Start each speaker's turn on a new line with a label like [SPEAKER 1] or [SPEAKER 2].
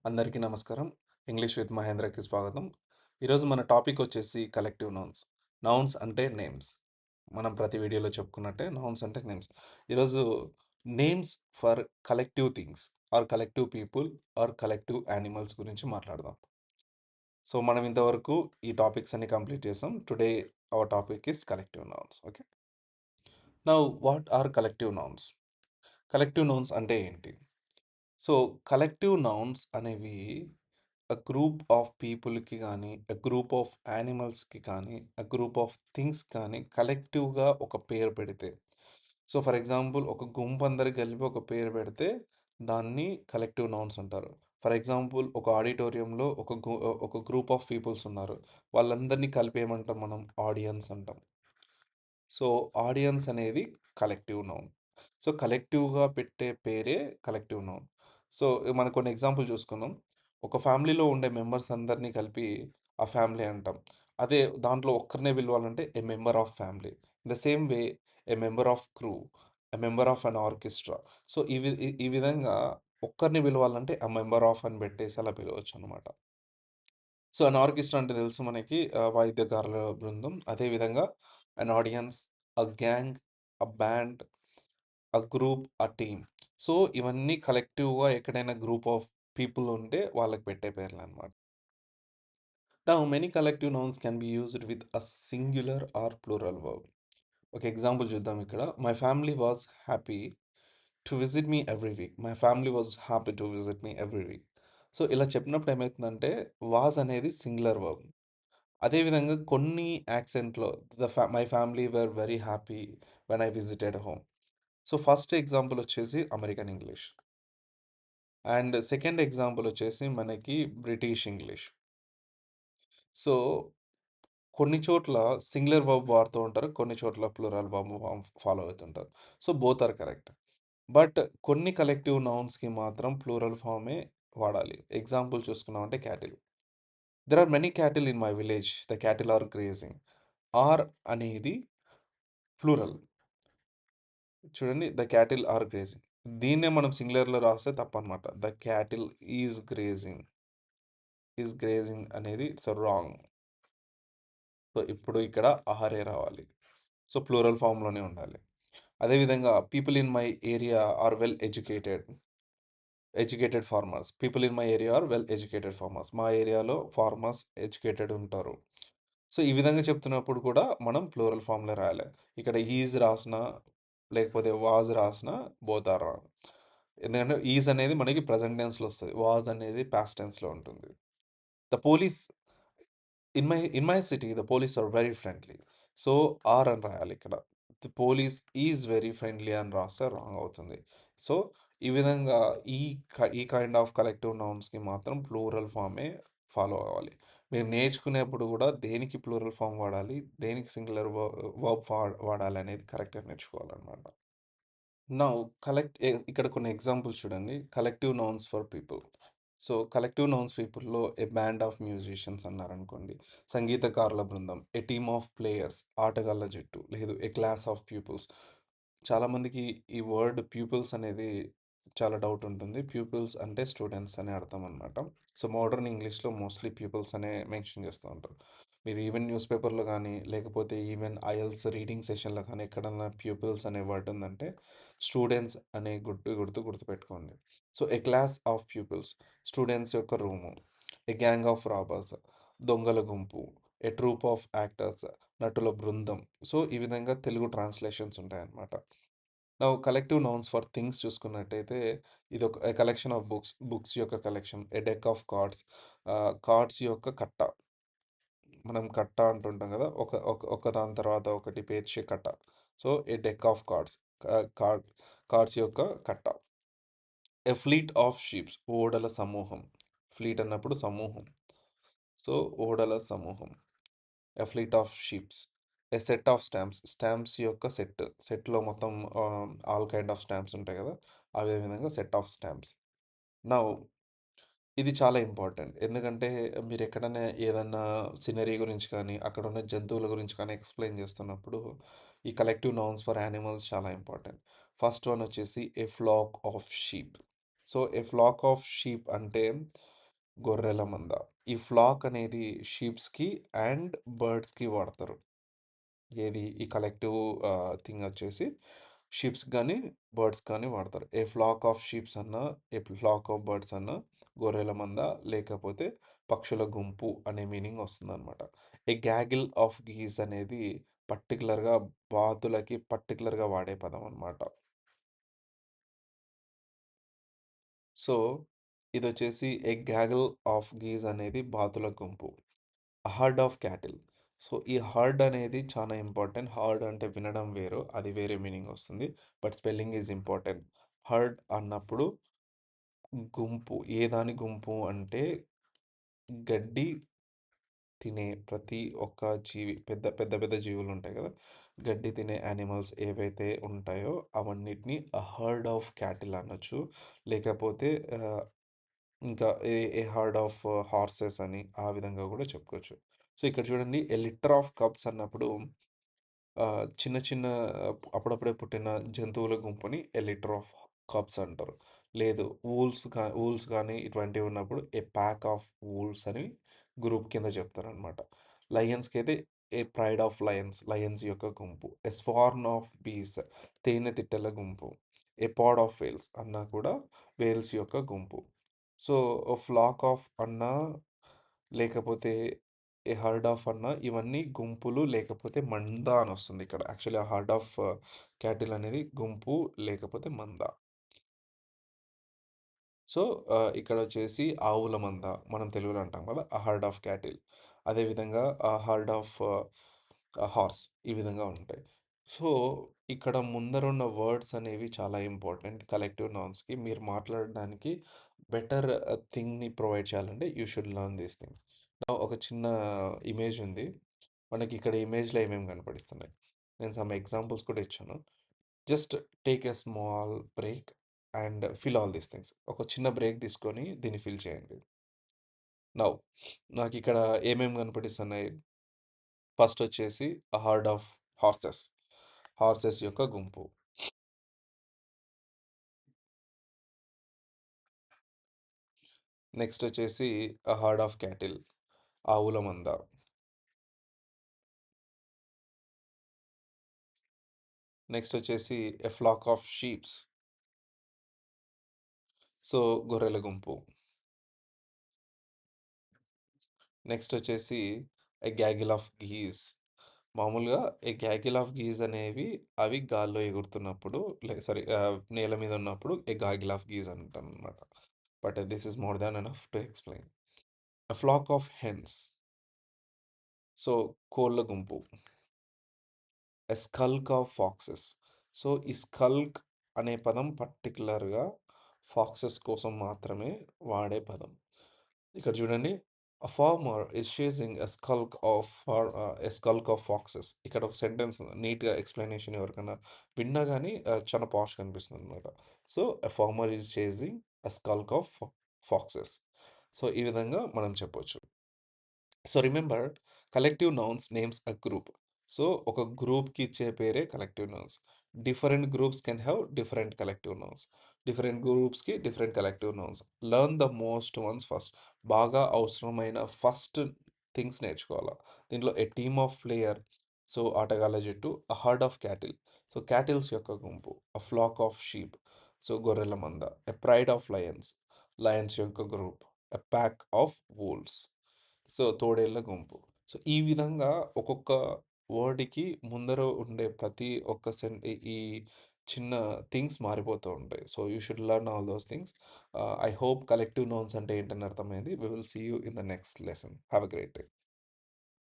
[SPEAKER 1] అందరికీ నమస్కారం. English with మహేంద్రకి స్వాగతం. ఈరోజు మన టాపిక్ వచ్చేసి కలెక్టివ్ నౌన్స్. నౌన్స్ అంటే నేమ్స్. మనం ప్రతి వీడియోలో చెప్పుకున్నట్టే నౌన్స్ అంటే నేమ్స్. ఈరోజు names for collective things or collective people or collective animals గురించి మాట్లాడదాం. సో మనం ఇంతవరకు ఈ టాపిక్స్ అన్ని కంప్లీట్ చేసాం. Today our topic is collective nouns. Okay. Now what are collective nouns? Collective nouns అంటే ఏంటి? సో, కలెక్టివ్ నౌన్స్ అనేవి గ్రూప్ ఆఫ్ పీపుల్‌కి గానీ, గ్రూప్ ఆఫ్ యానిమల్స్‌కి కానీ, గ్రూప్ ఆఫ్ థింగ్స్ కానీ కలెక్టివ్‌గా ఒక పేరు పెడితే, సో, ఫర్ ఎగ్జాంపుల్ ఒక గుంపందరు కలిపి ఒక పేరు పెడితే దాన్ని కలెక్టివ్ నౌన్స్ అంటారు. ఫర్ ఎగ్జాంపుల్ ఒక ఆడిటోరియంలో ఒక గ్రూప్ ఆఫ్ పీపుల్స్ ఉన్నారు. వాళ్ళందరినీ కలిపి ఏమంటాం మనం? ఆడియన్స్ అంటాం. సో, ఆడియన్స్ అనేది కలెక్టివ్ నౌన్. సో, కలెక్టివ్‌గా పెట్టే పేరే కలెక్టివ్ నౌన్. సో, మనం కొన్ని ఎగ్జాంపుల్ చూసుకుందాం. ఒక ఫ్యామిలీలో ఉండే మెంబర్స్ అందరిని కలిపి ఆ ఫ్యామిలీ అంటాం. అదే దాంట్లో ఒక్కరినే పిలవాలంటే a member of family. The same way a member of crew, a member of an orchestra. So, ఈ విధంగా ఒక్కరిని పిలవాలంటే ఎ మెంబర్ ఆఫ్ అని పెట్టేసి అలా పిలవచ్చనమాట. సో, అన్ ఆర్కెస్ట్రా అంటే తెలుసు మనకి వాయిద్యకారుల బృందం. అదే విధంగా an audience, a gang, a band, a group, a team. So, ఇవన్నీ కలెక్టివ్‌గా ఎక్కడైనా గ్రూప్ ఆఫ్ పీపుల్ ఉంటే వాళ్ళకి పెట్టే పేర్లనమాట. Now many collective nouns can be used with a singular or plural verb. ఒక ఎగ్జాంపుల్ చూద్దాం ఇక్కడ. My family was happy to visit me every week. My family was happy to visit me every week. So, ఇలా చెప్పినప్పుడు ఏమైతుందంటే was అనేది singular verb. అదే విధంగా కొన్ని యాక్సెంట్‌లో my family were very happy when I visited home. So, first example వచ్చేసి American English. And second example వచ్చేసి మనకి బ్రిటిష్ ఇంగ్లీష్. సో, కొన్ని చోట్ల సింగులర్ వర్బ్ వాడుతూ ఉంటారు. కొన్ని చోట్ల ప్లూరల్ వర్బ్ ఫాలో అవుతుంటారు. So, both are correct. But కొన్ని కలెక్టివ్ నౌన్స్‌కి మాత్రం ప్లూరల్ ఫార్మే వాడాలి. ఎగ్జాంపుల్ చూసుకున్నామంటే cattle. There are many cattle in my village. The cattle are grazing. Are అనేది ప్లూరల్. చూడండి, ద క్యాటిల్ ఆర్ గ్రేజింగ్. దీన్నే మనం సింగులర్‌లో రాస్తే తప్పనమాట. The cattle is grazing. Is grazing అనేది ఇట్స్ రాంగ్. సో, ఇప్పుడు ఇక్కడ ఆరే రావాలి. సో, ప్లూరల్ ఫార్మ్‌లోనే ఉండాలి. అదేవిధంగా people in my area are well educated. Educated farmers. People in my area are well educated farmers. మా ఏరియాలో ఫార్మర్స్ ఎడ్యుకేటెడ్ ఉంటారు. సో, ఈ విధంగా చెప్తున్నప్పుడు కూడా మనం ప్లూరల్ ఫార్మ్‌లో రాయాలి. ఇక్కడ ఈజ్ రాసినా, లేకపోతే వాస్ రాసినా బోత్ ఆర్ రాంగ్. ఎందుకంటే ఈజ్ అనేది మనకి ప్రెజెంట్ టెన్స్‌లో వస్తది. వాస్ అనేది పాస్ట్ టెన్స్‌లో ఉంటుంది. The police in my city the police are very friendly. So, are అని రాయాలి ఇక్కడ. The police is very friendly అని రాస్తే రాంగ్ అవుతుంది. సో, ఈ విధంగా ఈ కైండ్ ఆఫ్ కలెక్టివ్ నౌన్స్‌కి మాత్రం ప్లూరల్ ఫార్మే ఫాలో అవ్వాలి. మీరు నేర్చుకునేప్పుడు కూడా దేనికి ప్లూరల్ ఫార్మ్ వాడాలి, దేనికి సింగులర్ వర్బ్ వాడాలి అనేది కరెక్ట్‌గా నేర్చుకోవాలనమాట. నౌ ఇక్కడ కొన్ని ఎగ్జాంపుల్స్ చూడండి. Collective nouns for people. So, collective nouns పీపుల్‌లో ఎ బ్యాండ్ ఆఫ్ మ్యూజిషియన్స్ అన్నారనుకోండి. సంగీతకారుల బృందం, ఎ టీమ్ ఆఫ్ ప్లేయర్స్ ఆటగాళ్ళ జట్టు, లేదు ఎ క్లాస్ ఆఫ్ ప్యూపిల్స్. చాలామందికి ఈ వర్డ్ ప్యూపిల్స్ అనేది చాలా డౌట్ ఉంటుంది. ప్యూపిల్స్ అంటే స్టూడెంట్స్ అని అర్థం అనమాట. సో, మోడర్న్ ఇంగ్లీష్‌లో మోస్ట్‌లీ ప్యూపిల్స్ అనే మెన్షన్ చేస్తూ ఉంటారు. మీరు ఈవెన్ న్యూస్ పేపర్‌లో గానీ, లేకపోతే ఈవెన్ ఐఎల్టీఎస్ రీడింగ్ సెషన్‌లో కానీ ఎక్కడన్నా ప్యూపిల్స్ అనే వర్డ్ ఉందంటే స్టూడెంట్స్ అనే గుర్తుపెట్టుకోండి. So, a class of pupils students యొక్క రూము. ఎ గ్యాంగ్ ఆఫ్ రాబర్స్ దొంగల గుంపు. ఎ ట్రూప్ ఆఫ్ యాక్టర్స్ నటుల బృందం. సో, ఈ విధంగా తెలుగు ట్రాన్స్‌లేషన్స్ ఉంటాయన్నమాట. Now collective nouns for things చూసుకున్నట్టయితే ఇదొక ఎ కలెక్షన్ ఆఫ్ బుక్స్ యొక్క collection. A deck of cards cards యొక్క కట్ట. మనం కట్ట అంటుంటాం కదా! ఒక ఒక ఒక దాని తర్వాత ఒకటి పేర్చే కట్ట. So, A deck of cards. Card cards యొక్క కట్ట. ఎ ఫ్లీట్ ఆఫ్ షిప్స్ ఓడల సమూహం. ఫ్లీట్ అన్నప్పుడు సమూహం. సో, ఓడల సమూహం. A fleet of ships. A set of stamps. Stamps యొక్క సెట్. సెట్‌లో మొత్తం ఆల్ కైండ్ ఆఫ్ స్టాంప్స్ ఉంటాయి కదా! అదే విధంగా సెట్ ఆఫ్ స్టాంప్స్. నౌ ఇది చాలా ఇంపార్టెంట్. ఎందుకంటే మీరెక్కడైనా ఏదన్నా సీనరీ గురించి కానీ, అక్కడున్న జంతువుల గురించి కానీ ఎక్స్‌ప్లెయిన్ చేస్తున్నప్పుడు ఈ కలెక్టివ్ నౌన్స్ ఫర్ యానిమల్స్ చాలా ఇంపార్టెంట్. ఫస్ట్ వన్ వచ్చేసి a flock of sheep. So, a flock of sheep అంటే గొర్రెల మంద. ఈ ఫ్లాక్ అనేది షీప్స్‌కి అండ్ బర్డ్స్‌కి వాడతారు. ఏది ఈ కలెక్టివ్ థింగ్ వచ్చేసి షీప్స్ గానీ, బర్డ్స్ కానీ వాడతారు. ఏ ఫ్లాక్ ఆఫ్ షీప్స్ అన్నా, ఏ ఫ్లాక్ ఆఫ్ బర్డ్స్ అన్నా గొర్రెల మంద లేకపోతే పక్షుల గుంపు అనే మీనింగ్ వస్తుందనమాట. ఏ గ్యాగిల్ ఆఫ్ గీస్ అనేది పర్టిక్యులర్‌గా బాతులకి పర్టిక్యులర్‌గా వాడే పదం అనమాట. సో, ఇదొచ్చేసి ఏ గ్యాగల్ ఆఫ్ గీస్ అనేది బాతుల గుంపు. Heard of cattle. సో, ఈ హర్డ్ అనేది చాలా ఇంపార్టెంట్. హర్డ్ అంటే వినడం వేరు. అది వేరే మీనింగ్ వస్తుంది. But spelling is important. Heard అన్నప్పుడు గుంపు. ఏ దాని గుంపు అంటే గడ్డి తినే ప్రతి ఒక్క జీవి. పెద్ద పెద్ద పెద్ద జీవులుంటాయి గదా! గడ్డి తినే యానిమల్స్ ఏవైతే ఉంటాయో అవన్నిటిని హర్డ్ ఆఫ్ క్యాటిల్ అనొచ్చు. లేకపోతే ఆహ్, ఇంకా ఏ హర్డ్ ఆఫ్ హార్సెస్ అని ఆ విధంగా గూడా చెప్పుకోవచ్చు. సో, ఇక్కడ చూడండి ఎ లిట్టర్ ఆఫ్ కప్స్ అన్నప్పుడు చిన్న చిన్న అప్పుడప్పుడే పుట్టిన జంతువుల గుంపుని ఎ లిటర్ ఆఫ్ కప్స్ అంటారు. లేదు వూల్స్ గానీ ఇటువంటివి ఉన్నప్పుడు ఏ ప్యాక్ ఆఫ్ వూల్స్ అని గ్రూప్ కింద చెప్తారనమాట. లయన్స్‌కైతే ఏ ప్రైడ్ ఆఫ్ లయన్స్ యొక్క గుంపు. ఏ స్వార్మ్ ఆఫ్ బీస్ తేనెతిట్టెల గుంపు. ఏ పాడ్ ఆఫ్ వేల్స్ అన్నా కూడా వేల్స్ యొక్క గుంపు. సో, ఫ్లాక్ ఆఫ్ అన్నా లేకపోతే ఏ హర్డ్ ఆఫ్ అన్నా ఇవన్నీ గుంపులు లేకపోతే మంద అనొస్తుంది ఇక్కడ. యాక్చువల్లీ ఆ హర్డ్ ఆఫ్ క్యాటిల్ అనేది గుంపు లేకపోతే మంద. సో, ఇక్కడొచ్చేసి ఆవుల మంద మనం తెలుగులో అంటాం కదా! ఆ హర్డ్ ఆఫ్ క్యాటిల్. అదేవిధంగా ఆ హర్డ్ ఆఫ్ హార్స్ ఈ విధంగా ఉంటాయి. సో, ఇక్కడ ముందరున్న వర్డ్స్ అనేవి చాలా ఇంపార్టెంట్ కలెక్టివ్ నౌన్స్‌కి. మీరు మాట్లాడడానికి బెటర్ థింగ్‌ని ప్రొవైడ్ చేయాలంటే you should learn these things. ఒక చిన్న ఇమేజ్ ఉంది. మనకి ఇక్కడ ఇమేజ్‌లో ఏమేమి కనపడిస్తున్నాయి. నేను సమ్ ఎగ్జాంపుల్స్ కూడా ఇచ్చాను. Just take a small break and fill all these things. ఒక చిన్న బ్రేక్ తీసుకొని దీన్ని ఫిల్ చేయండి. నౌ నాకిక్కడ ఏమేమి కనపడిస్తున్నాయి? ఫస్ట్ వచ్చేసి ఎ హర్డ్ ఆఫ్ హార్సెస్. హార్సెస్ యొక్క గుంపు. నెక్స్ట్ వచ్చేసి ఎ హర్డ్ ఆఫ్ క్యాటిల్. ఆవుల మంద. నెక్స్ట్ వచ్చేసి a flock of sheeps. So, గొర్రెల గుంపు. నెక్స్ట్ వచ్చేసి ఎ గ్యాగిల్ ఆఫ్ గీస్. మామూలుగా ఈ గ్యాగిల్ ఆఫ్ గీస్ అనేవి అవి గాల్లో ఎగురుతున్నప్పుడు సారీ నేల మీద ఉన్నప్పుడు ఏ గాగిల్ ఆఫ్ గీస్ అంటామన్నమాట. But this is more than enough to explain. A flock of hens. So, కోళ్ళ గుంపు. A skulk of foxes. So, ఈ స్కల్క్ అనే పదం పర్టిక్యులర్‌గా ఫాక్సెస్ కోసం మాత్రమే వాడే పదం. ఇక్కడ చూడండి. A farmer is chasing a skulk of foxes. ఇక్కడ ఒక సెంటెన్స్ నీట్‌గా ఎక్స్‌ప్లనేషన్ ఎవరికైనా విన్నా గాని చాలా పాష్‌గా అనిపిస్తుందనమాట. So, a farmer is chasing a skulk of foxes. So, ఈ విధంగా మనం చెప్పొచ్చు. So, remember collective nouns names a group. So, ఒక గ్రూప్‌కి ఇచ్చే పేరే collective nouns. Different groups can have different collective nouns. Different గ్రూప్స్‌కి different collective nouns. Learn the most ones first. బాగా అవసరమైన ఫస్ట్ థింగ్స్ నేర్చుకోవాల. దీంట్లో a team of player. So, ఆటగాళ్ళ జట్టు. A herd of cattle. So, cattles యొక్క గుంపు. A flock of sheep. So, గొర్రెల మంద. A pride of lions. Lions యొక్క group. A pack of wolves. So, తోడేళ్ళ గుంపు. సో, ఈ విధంగా ఒక్కొక్క వర్డ్‌కి ముందర ఉండే ప్రతి ఒక్క ఈ చిన్న థింగ్స్ మారిపోతూ ఉంటాయి. So, you should learn all those things. I hope collective nouns అంటే ఏంటని అర్థమైంది. We will see you in the next lesson. Have a great day.